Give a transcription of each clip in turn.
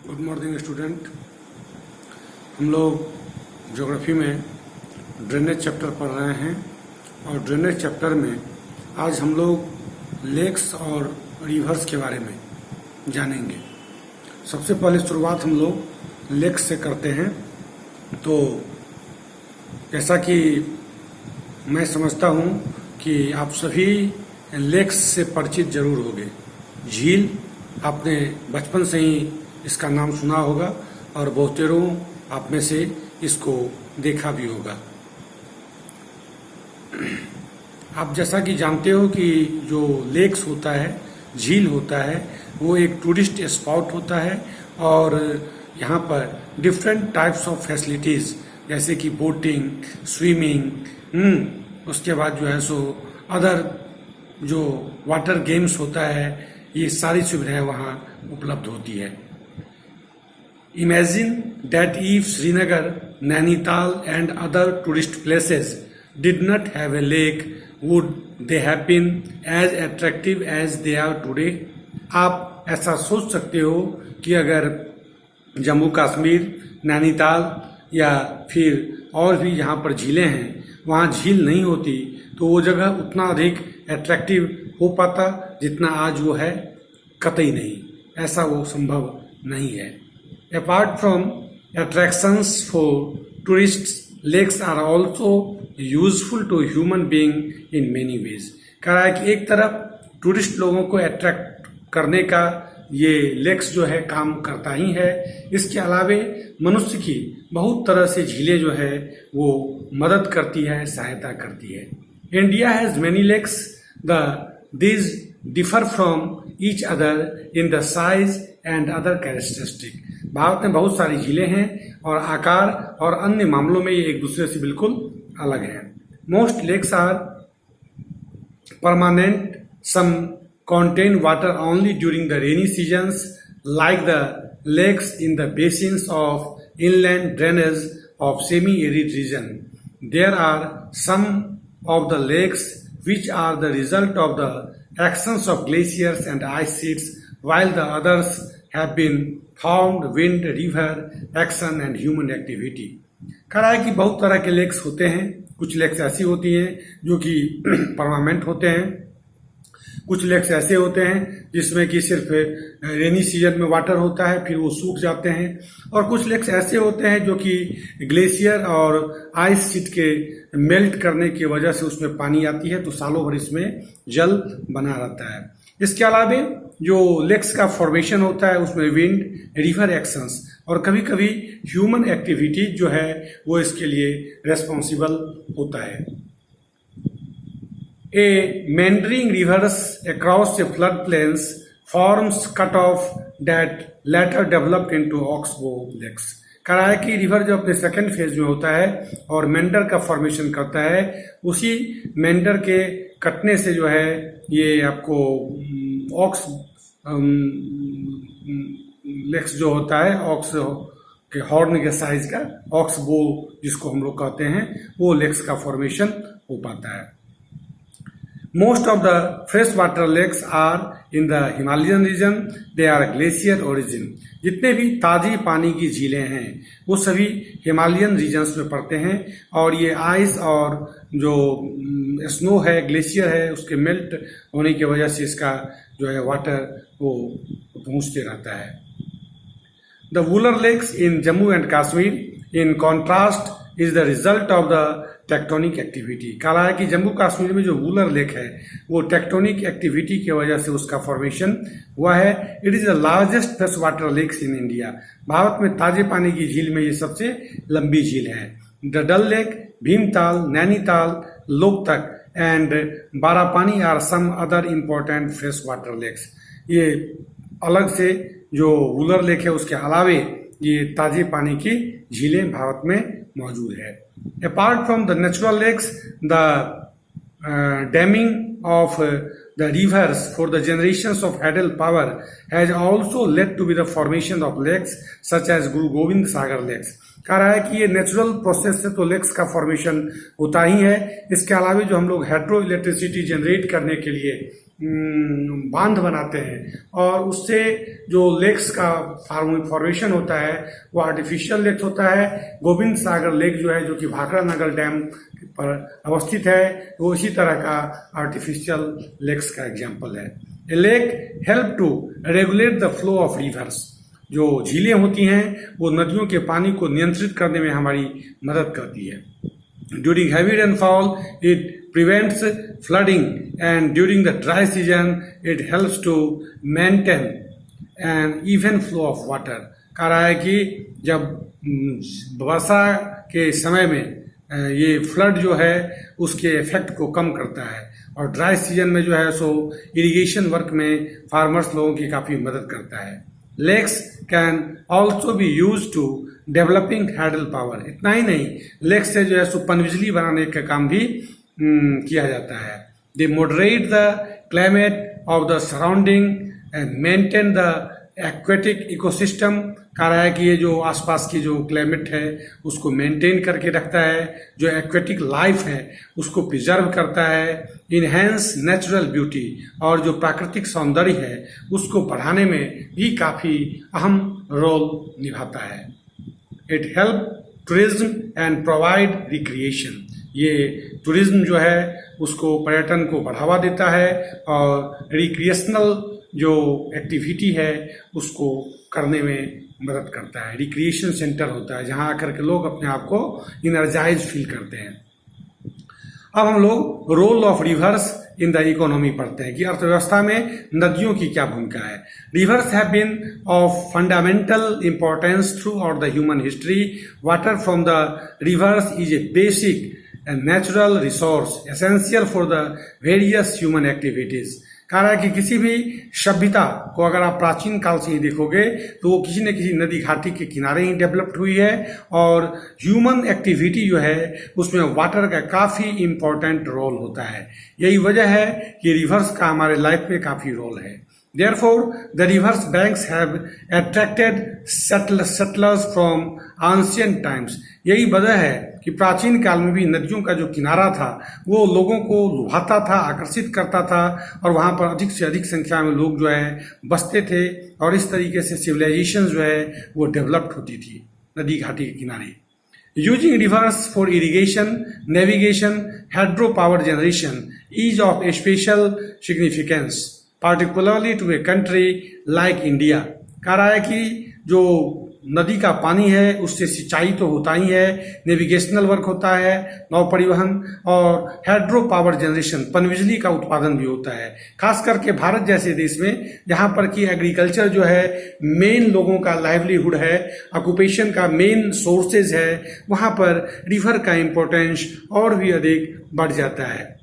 Good morning student. हम लोग geography में ड्रेनेज चैप्टर पढ़ रहे हैं और ड्रेनेज चैप्टर में आज हम लोग लेक्स और रिवर्स के बारे में जानेंगे। सबसे पहले शुरुआत हम लोग लेक्स से करते हैं। तो जैसा कि मैं समझता हूँ कि आप सभी लेक्स से परिचित जरूर होंगे। झील आपने बचपन से ही इसका नाम सुना होगा और बहुतेरों आप में से इसको देखा भी होगा। आप जैसा कि जानते हो कि जो लेक्स होता है, झील होता है, वो एक टूरिस्ट स्पॉट होता है और यहाँ पर डिफरेंट टाइप्स ऑफ फैसिलिटीज़ जैसे कि बोटिंग, स्विमिंग, उसके बाद जो है सो अदर जो वाटर गेम्स होता है, ये सारी सुविधाएं वहाँ उपलब्ध होती है। Imagine that if Srinagar, Nainital and other tourist places did not have a lake, would they have been as attractive as they are today? आप ऐसा सोच सकते हो कि अगर जम्मू कश्मीर, नैनीताल या फिर और भी जहाँ पर झीलें हैं, वहाँ झील नहीं होती तो वो जगह उतना अधिक एट्रैक्टिव हो पाता जितना आज वो है, कतई नहीं। ऐसा वो संभव नहीं है। Apart from attractions for tourists, lakes are also useful to human being in many ways. कह रहा है कि एक तरफ टूरिस्ट लोगों को अट्रैक्ट करने का ये लेक्स जो है काम करता ही है, इसके अलावे मनुष्य की बहुत तरह से झीलें जो है वो मदद करती है, सहायता करती है। India has many lakes, these differ from each other in the size and other characteristic. Bharat में बहुत सारी झीलें हैं और आकार और अन्य मामलों में ये एक दूसरे से बिल्कुल अलग हैं। Most lakes are permanent, some contain water only during the rainy seasons, like the lakes in the basins of inland drainage of semi-arid region. There are some of the lakes which are the result of the actions of glaciers and ice sheets, while the others have been formed wind, river action and human activity. कह रहा है कि बहुत तरह के lakes होते हैं। कुछ लेक्स ऐसी होती हैं जो कि परमानेंट होते हैं, कुछ लेक्स ऐसे होते हैं जिसमें कि सिर्फ रेनी सीजन में वाटर होता है, फिर वो सूख जाते हैं, और कुछ लेक्स ऐसे होते हैं जो कि ग्लेशियर और आइस शीट के मेल्ट करने की वजह से उसमें पानी आती है तो सालों भर इसमें जल बना रहता है। इसके अलावा जो लेक्स का फॉर्मेशन होता है उसमें विंड, रिवर एक्शंस और कभी कभी ह्यूमन एक्टिविटी जो है वो इसके लिए रेस्पॉन्सिबल होता है। A meandering rivers across the floodplains forms cutoff that later developed into oxbow lakes. कह रहा है कि रिवर जो अपने सेकेंड फेज में होता है और मेंडर का फॉर्मेशन करता है, उसी मेंडर के कटने से जो है ये आपको ऑक्स लेक्स जो होता है, ऑक्स के हॉर्न के साइज का ऑक्स बो जिसको हम लोग कहते हैं, वो लेक्स का फॉर्मेशन हो पाता है। Most of the freshwater lakes are in the Himalayan region. They are glacier origin. जितने भी ताजी पानी की झीलें हैं वो सभी हिमालयन रीजन्स में पड़ते हैं और ये आइस और जो स्नो है, ग्लेशियर है, उसके मेल्ट होने की वजह से इसका जो है वाटर वो पहुँचते रहता है। The Wooler lakes in Jammu and Kashmir, in contrast, is the result of the tectonic activity. कहा है कि जम्मू कश्मीर में जो वूलर लेक है वो टेक्टोनिक एक्टिविटी की वजह से उसका फॉर्मेशन हुआ है। It is the largest fresh water lakes in India. Bharat में ताजे पानी की झील में ये सबसे लंबी झील है। The Dal lake, Bhimtal, Nainital, Loktak and Barapani are some other important fresh water lakes. ये अलग से जो वूलर लेक है उसके अलावे ये ताजे पानी की झीलें भारत में मौजूद है। Apart from the natural lakes, the damming of the rivers for the generations of hydel power has also led to the formation of lakes such as Guru Gobind Sagar lakes. कह रहा है कि ये नेचुरल प्रोसेस से तो lakes का formation होता ही है, इसके अलावा जो हम लोग हाइड्रो इलेक्ट्रिसिटी जनरेट करने के लिए बांध बनाते हैं और उससे जो लेक्स का फॉर्मेशन होता है वो आर्टिफिशियल लेक्स होता है। गोविंद सागर लेक जो है, जो कि भाखड़ा नगर डैम पर अवस्थित है, वो इसी तरह का आर्टिफिशियल लेक्स का एग्जाम्पल है। A lake help to regulate the flow of rivers. जो झीलें होती हैं वो नदियों के पानी को नियंत्रित करने में हमारी मदद करती है। During heavy rainfall, it prevents flooding, and during the dry season, it helps to maintain an even flow of water. कह रहा है कि जब वर्षा के समय में ये फ्लड जो है उसके इफेक्ट को कम करता है, और ड्राई सीजन में जो है सो इरिगेशन वर्क में फार्मर्स लोगों की काफ़ी मदद करता है। Lakes can also be used to developing hydel power। इतना ही नहीं, लेक्स से जो है सो पनबिजली बनाने का काम भी किया जाता है। They moderate the climate of the surrounding and maintain the aquatic ecosystem। कह रहा है कि ये जो आसपास की जो क्लाइमेट है उसको मेंटेन करके रखता है, जो एक्वेटिक लाइफ है उसको प्रिजर्व करता है। इनहेंस नेचुरल ब्यूटी, और जो प्राकृतिक सौंदर्य है उसको बढ़ाने में भी काफ़ी अहम रोल निभाता है। It help tourism and provide recreation. ये टूरिज्म जो है उसको, पर्यटन को बढ़ावा देता है और रिक्रिएशनल जो एक्टिविटी है उसको करने में मदद करता है। रिक्रिएशन सेंटर होता है जहां आकर के लोग अपने आप को इनर्जाइज फील करते हैं। अब हम लोग role of rivers in the economy पढ़ते हैं कि अर्थव्यवस्था में नदियों की क्या भूमिका है। Rivers have been of fundamental importance throughout the human history. Water from the rivers is a basic and natural resource essential for the various human activities. कह रहा है कि किसी भी सभ्यता को अगर आप प्राचीन काल से ही देखोगे तो वो किसी न किसी नदी घाटी के किनारे ही डेवलप्ड हुई है, और ह्यूमन एक्टिविटी जो है उसमें वाटर का काफ़ी इम्पोर्टेंट रोल होता है। यही वजह है कि रिवर्स का हमारे लाइफ में काफ़ी रोल है। Therefore, the rivers banks have attracted settlers from ancient times। यही वजह है कि प्राचीन काल में भी नदियों का जो किनारा था वो लोगों को लुभाता था, आकर्षित करता था, और वहाँ पर अधिक से अधिक संख्या में लोग जो है बसते थे, और इस तरीके से सिविलाइजेशन जो है वो डेवलप्ड होती थी नदी घाटी के किनारे। Using reverse for irrigation, navigation, hydro power generation is of special significance particularly to a country like India। कह रहा है कि जो नदी का पानी है उससे सिंचाई तो होता ही है, नेविगेशनल वर्क होता है, नौ परिवहन, और हाइड्रो पावर जनरेशन, पनबिजली का उत्पादन भी होता है। खास करके भारत जैसे देश में जहाँ पर कि एग्रीकल्चर जो है मेन लोगों का लाइवलीहुड है, ऑक्यूपेशन का मेन सोर्सेज है, वहाँ पर रिवर का इम्पोर्टेंस और भी अधिक बढ़ जाता है।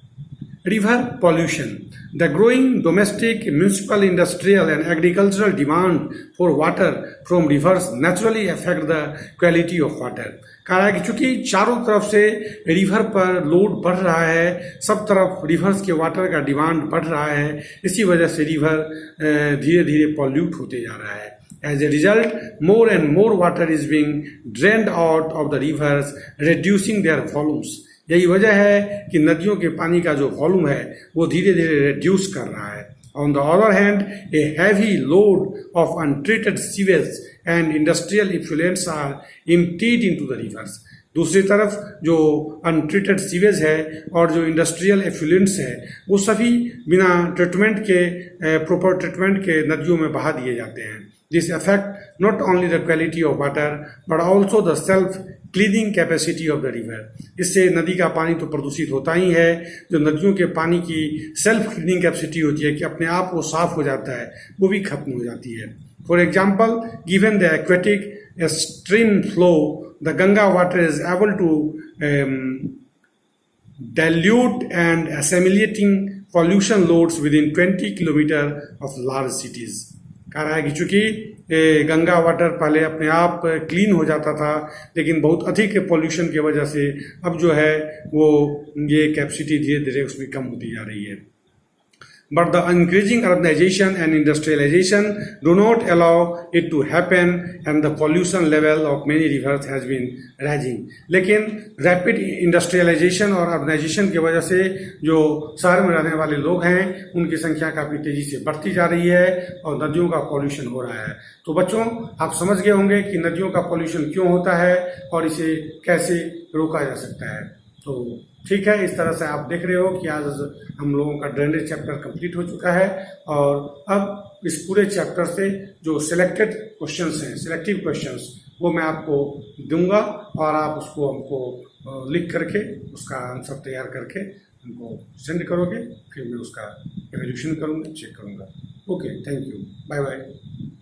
River pollution. The growing domestic, municipal, industrial and agricultural demand for water from rivers naturally affect the quality of water। कहा है कि चूंकि चारों तरफ से रिवर पर लोड बढ़ रहा है, सब तरफ रिवर्स के वाटर का डिमांड बढ़ रहा है, इसी वजह से रिवर धीरे धीरे पॉल्यूट होते जा रहा है। As a result, more and more water is being drained out of the rivers, reducing their volumes। यही वजह है कि नदियों के पानी का जो वॉल्यूम है वो धीरे धीरे रिड्यूस कर रहा है। On the other hand, a heavy load of untreated sewage and industrial effluents are emptied into the rivers. दूसरी तरफ जो अनट्रीटेड सीवेज है और जो इंडस्ट्रियल एफ्लुएंट्स है वो सभी बिना ट्रीटमेंट के, प्रॉपर ट्रीटमेंट के नदियों में बहा दिए जाते हैं। This affect not only the quality of water but also the self cleaning capacity of the river. इससे नदी का पानी तो प्रदूषित होता ही है, जो नदियों के पानी की सेल्फ क्लीनिंग कैपेसिटी होती है कि अपने आप वो साफ हो जाता है, वो भी खत्म हो जाती है। For example, given the aquatic stream flow, the Ganga water is able to dilute and assimilating pollution loads within 20 kilometre of large cities. कह रहा है कि चूंकि गंगा वाटर पहले अपने आप क्लीन हो जाता था, लेकिन बहुत अधिक पॉल्यूशन की वजह से अब जो है वो ये कैपेसिटी धीरे धीरे उसमें कम होती जा रही है। but the increasing urbanization and industrialization do not allow it to happen and the pollution level of many rivers has been rising. लेकिन रैपिड इंडस्ट्रियलाइजेशन और अर्बनाइजेशन की वजह से जो शहर में रहने वाले लोग हैं उनकी संख्या काफ़ी तेजी से बढ़ती जा रही है और नदियों का पॉल्यूशन हो रहा है। तो बच्चों, आप समझ गए होंगे कि नदियों का पॉल्यूशन क्यों होता है और इसे कैसे रोका जा सकता है। तो ठीक है, इस तरह से आप देख रहे हो कि आज हम लोगों का ड्रेनेज चैप्टर कंप्लीट हो चुका है और अब इस पूरे चैप्टर से जो सिलेक्टेड क्वेश्चंस हैं, सिलेक्टिव क्वेश्चंस, वो मैं आपको दूंगा और आप उसको हमको लिख करके उसका आंसर तैयार करके हमको सेंड करोगे, फिर मैं उसका एवल्यूशन करूँगा, चेक करूँगा। Okay, thank you, bye bye.